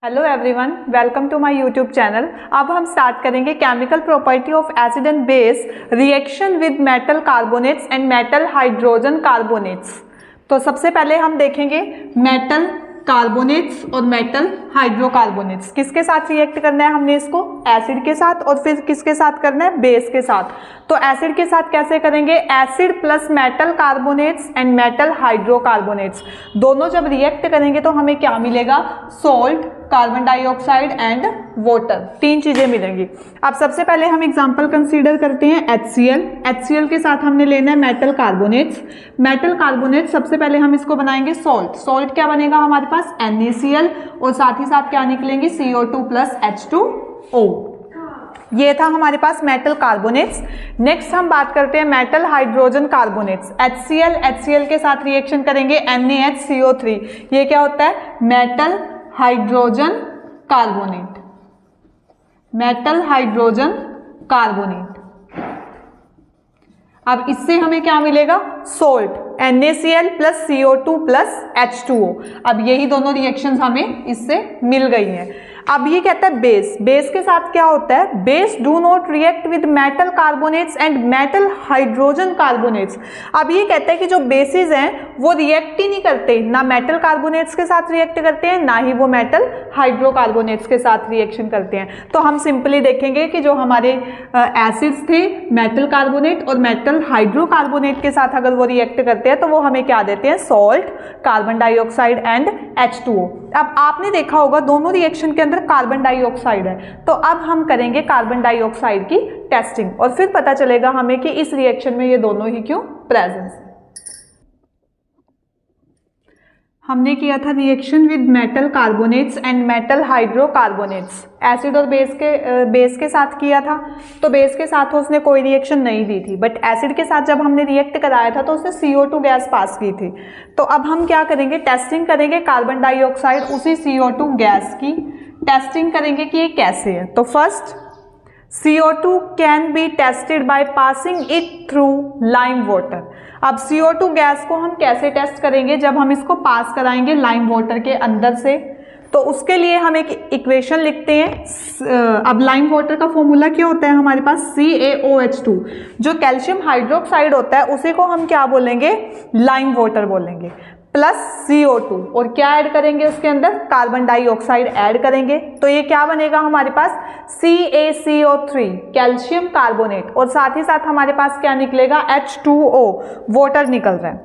Hello everyone, welcome to my YouTube channel. अब हम start करेंगे chemical property of acid and base reaction with metal carbonates and metal hydrogen carbonates. तो सबसे पहले हम देखेंगे मेटल कार्बोनेट्स और मेटल हाइड्रोकार्बोनेट्स। किसके साथ रिएक्ट करना है हमने इसको? एसिड के साथ। और फिर किसके साथ करना है? बेस के साथ। तो एसिड के साथ कैसे करेंगे? Acid plus metal carbonates and metal hydrocarbonates दोनों जब रिएक्ट करेंगे तो हमें क्या मिलेगा? Salt, carbon dioxide and water, तीन चीजें मिलेंगी। अब सबसे पहले हम एग्जांपल कंसीडर करते हैं HCl। HCl के साथ हमने लेना है मेटल कार्बोनेट्स। मेटल कार्बोनेट्स सबसे पहले हम इसको बनाएंगे सॉल्ट। सॉल्ट क्या बनेगा हमारे पास? NaCl और साथ ही साथ क्या निकलेंगे? CO2 plus H2O। ये था हमारे पास मेटल कार्बोनेट्स। नेक्स्ट हम बात करते हैं मेटल हाइड्रोजन कार्बोनेट्स। HCl के साथ रिएक्शन करेंगे NaHCO3। ये क्या होता है? Metal hydrogen carbonate. Metal hydrogen carbonate. अब इससे हमें क्या मिलेगा? Salt, NaCl plus CO2 plus H2O। अब यही दोनों रिएक्शंस हमें इससे मिल गई हैं। अब ये कहता है बेस। बेस के साथ क्या होता है? Base do not react with metal carbonates and metal hydrogen carbonates. अब ये कहता है कि जो बेसिस हैं वो रिएक्ट ही नहीं करते, ना मेटल कार्बोनेट्स के साथ रिएक्ट करते हैं, ना ही वो मेटल हाइड्रोकार्बोनेट्स के साथ रिएक्शन करते हैं। तो हम सिंपली देखेंगे कि जो हमारे एसिड्स थे मेटल कार्बोनेट और मेटल हाइड्रोकार्बोनेट के साथ अगर वो रिएक्ट करते हैं तो वो हमें क्या देते हैं? Salt, carbon dioxide and H2O। अब आपने देखा होगा दोनों रिएक्शन के अंदर कार्बन डाइऑक्साइड है, तो अब हम करेंगे कार्बन डाइऑक्साइड की टेस्टिंग और फिर पता चलेगा हमें कि इस रिएक्शन में ये दोनों ही क्यों प्रेजेंस है। हमने किया था reaction with metal carbonates and metal hydrocarbonates. Acid और बेस के साथ किया था, तो बेस के साथ उसने कोई रिएक्शन नहीं दी थी, बट एसिड के साथ जब हमने रिएक्ट कराया था तो उसने CO2 गैस पास की थी। तो अब हम क्या करेंगे? टेस्टिंग करेंगे कार्बन डाइऑक्साइड उसी CO2 गैस की। टेस्टिंग करेंगे कि ये कैसे है। तो first CO2 can be tested by passing it through lime water. अब CO2 गैस को हम कैसे टेस्ट करेंगे? जब हम इसको पास कराएंगे लाइम वाटर के अंदर से, तो उसके लिए हम एक इक्वेशन लिखते हैं। अब लाइम वाटर का फॉर्मूला क्या होता है हमारे पास? CaOH2। जो कैल्शियम हाइड्रोक्साइड होता है उसी को हम क्या बोलेंगे? लाइम वाटर बोलेंगे, प्लस CO2। और क्या ऐड करेंगे उसके अंदर? कार्बन डाइऑक्साइड ऐड करेंगे। तो ये क्या बनेगा हमारे पास? CaCO3, calcium carbonate. और साथ ही साथ हमारे पास क्या निकलेगा? H2O, वाटर निकल रहा है।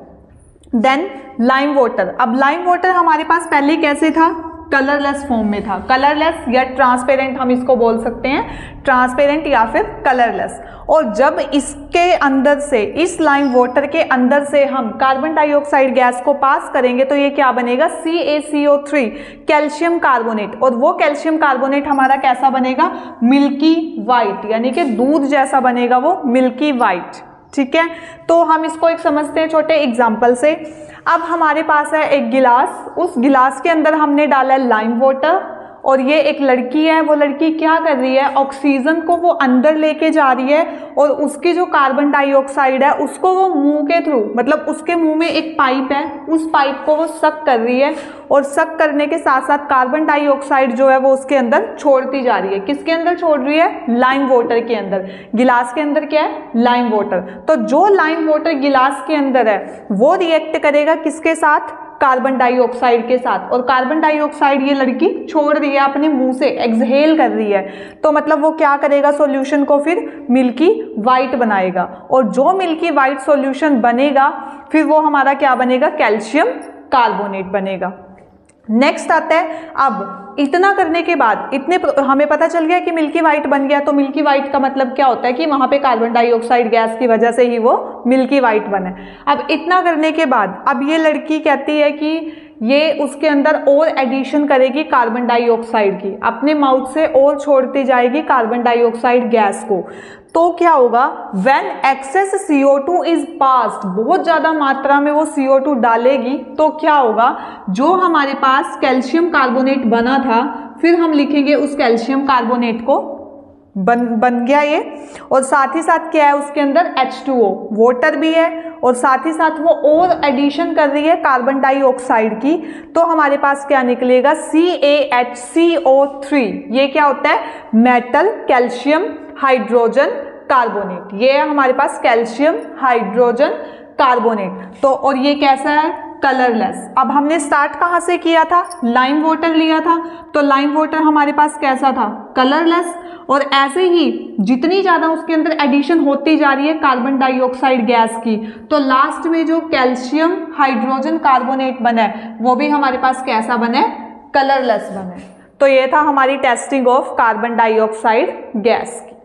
Then lime water. अब लाइम वाटर हमारे पास पहले कैसे था? कलरलेस फॉर्म में था। कलरलेस या ट्रांसपेरेंट हम इसको बोल सकते हैं, ट्रांसपेरेंट या फिर कलरलेस। और जब इसके अंदर से, इस लाइम वाटर के अंदर से हम कार्बन डाइऑक्साइड गैस को पास करेंगे तो ये क्या बनेगा? CaCO3, calcium carbonate. और वो कैल्शियम कार्बोनेट हमारा कैसा बनेगा? मिल्की वाइट, यानी कि दूध जैसा बनेगा वो, मिल्की वाइट। ठीक है, तो हम इसको एक समझते हैं छोटे एग्जाम्पल से। अब हमारे पास है एक गिलास, उस गिलास के अंदर हमने डाला है लाइम वाटर, और ये एक लड़की है। वो लड़की क्या कर रही है? ऑक्सीजन को वो अंदर लेके जा रही है और उसकी जो कार्बन डाइऑक्साइड है उसको वो मुंह के थ्रू, मतलब उसके मुंह में एक पाइप है, उस पाइप को वो सक कर रही है। और सक करने के साथ साथ कार्बन डाइऑक्साइड जो है वो उसके अंदर छोड़ती जा रही है। किसके अंदर छोड़ रही है? लाइम वाटर के अंदर। गिलास के अंदर क्या है? Lime water. तो जो लाइम वाटर गिलास के अंदर है वो रिएक्ट करेगा किसके साथ? कार्बन डाइऑक्साइड के साथ। और कार्बन डाइऑक्साइड ये लड़की छोड़ रही है अपने मुंह से, एक्सहेल कर रही है। तो मतलब वो क्या करेगा? सॉल्यूशन को फिर मिल्की वाइट बनाएगा। और जो मिल्की वाइट सॉल्यूशन बनेगा फिर वो हमारा क्या बनेगा? कैल्शियम कार्बोनेट बनेगा। नेक्स्ट आता है, अब इतना करने के बाद, इतने हमें पता चल गया कि मिल्की वाइट बन गया। तो मिल्की वाइट का मतलब क्या होता है? कि वहां पे कार्बन डाइऑक्साइड गैस की वजह से ही वो मिल्की वाइट बने। अब इतना करने के बाद अब ये लड़की कहती है कि ये उसके अंदर और एडिशन करेगी कार्बन डाइऑक्साइड की, अपने माउथ से और छोड़ती जाएगी कार्बन डाइऑक्साइड गैस को। तो क्या होगा? When access CO2 is passed, बहुत ज्यादा मात्रा में वो CO2 डालेगी तो क्या होगा? जो हमारे पास कैल्शियम कार्बोनेट बना था, फिर हम लिखेंगे उस कैल्शियम कार्बोनेट को बन गया ये। और साथ ही साथ क्या है उसके अंदर H2O, वाटर भी है और साथ ही साथ वो और एडिशन कर रही है कार्बन डाइऑक्साइड की, तो हमारे पास क्या निकलेगा CaHCO3। ये क्या होता है, मेटल कैल्शियम हाइड्रोजन कार्बोनेट। ये है हमारे पास कैल्शियम हाइड्रोजन कार्बोनेट। तो और ये कैसा है, कलरलेस। अब हमने स्टार्ट कहाँ से किया था, लाइम वाटर लिया था, तो लाइम वाटर हमारे पास कैसा था, कलरलेस। और ऐसे ही जितनी ज्यादा उसके अंदर एडिशन होती जा रही है कार्बन डाइऑक्साइड गैस की, तो लास्ट में जो कैल्शियम हाइड्रोजन कार्बोनेट बना है वो भी हमारे पास कैसा बना है, कलरलेस बना है। तो ये था हमारी testing of carbon dioxide gas की।